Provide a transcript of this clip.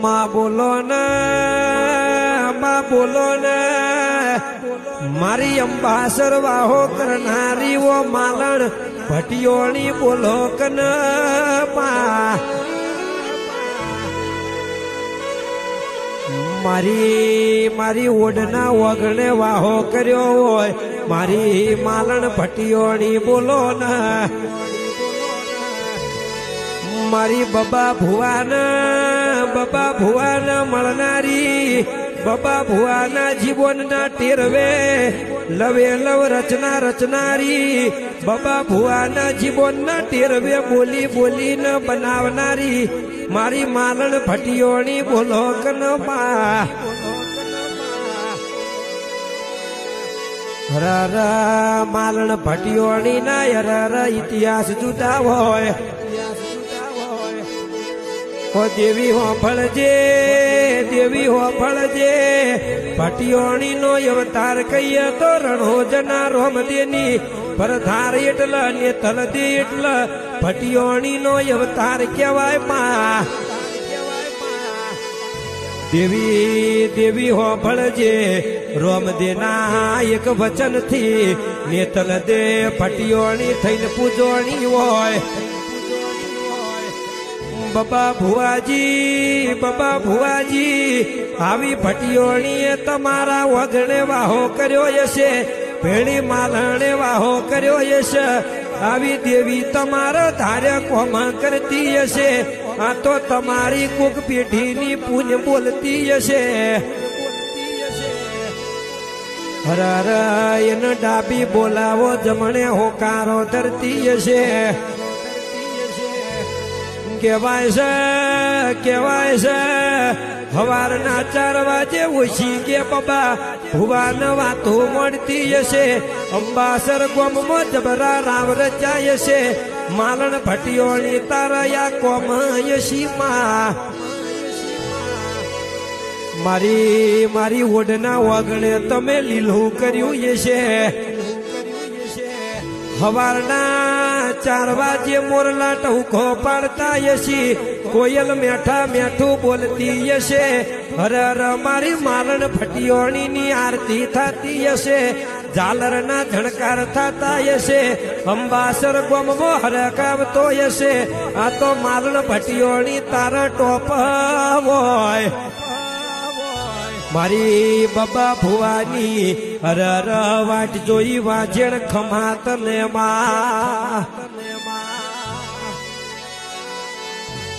માં બોલો ને મારી અંબાસર વાહો કરનારી ઓ માલણ ભટિયોણી બોલો કન મારી ઓઢના વગણે વાહો કર્યો હોય મારી માલણ ભટિયોણી બોલો ને મારી બબા ભુવાના મળનારી બબા ભુવાના જીવનના ટેરવે લવે લવ રચના રચનારી બબા ભુવાના જીવનના ટેરવે બોલી બોલીને બનાવનારી મારી માલણ ભટિયોણી બોલો કનપા હર માલણ ભટિયોણી ના હર ઇતિહાસ જુદા હોય ઓ દેવી હો ફળજે ભટિયોણી નો અવતાર કહીએ તો રણોજના રોમદેની પરધાર એટલે ને તલદે એટલે ભટિયોણી નો અવતાર કહેવાય માં દેવી હો ફળજે રોમદેના એક વચન થી ને તલદે ભટિયોણી થઈને પૂજોણી હોય બબા ભુવાજી આવી ભટિયોણીએ તમારા વગણે વાહો કર્યો હશે ભેળી માલણે વાહો કર્યો હશે આવી દેવી તમારા ધારે કોમ કરતી હશે આ તો તમારી કોક પેઢીની પૂન બોલતી હશે હર એને ડાબી બોલાવો જમણે હોકારો ધરતી હશે કહેવાય છે હવારના 4 વાગે ઓછી કે બબા ભુવાન વાતો મળતી હશે અંબાસર ગોમમાં જબરા રાવ રચાય છે માલણ ભટિયોણી તારયા કોમ યશી માં મારી ઓઢના વગણે તમે લીલું કર્યું હશે હવારના 4 વાગે મોરલા ટહુકો પાડતા યશી કોયલ મેઠું બોલતી હશે હર મારી માલણ ભટિયોણીની આરતી થતી હશે ઝાલરના ઝણકાર થતા હશે અંબાસર ગોમમાં હરકાવતો હશે આ તો માલણ ભટિયોણી તારા ટોપ હોય મારી બબા ભુવાની હર વાટ જોઈ વાજણ ખમાત ને માં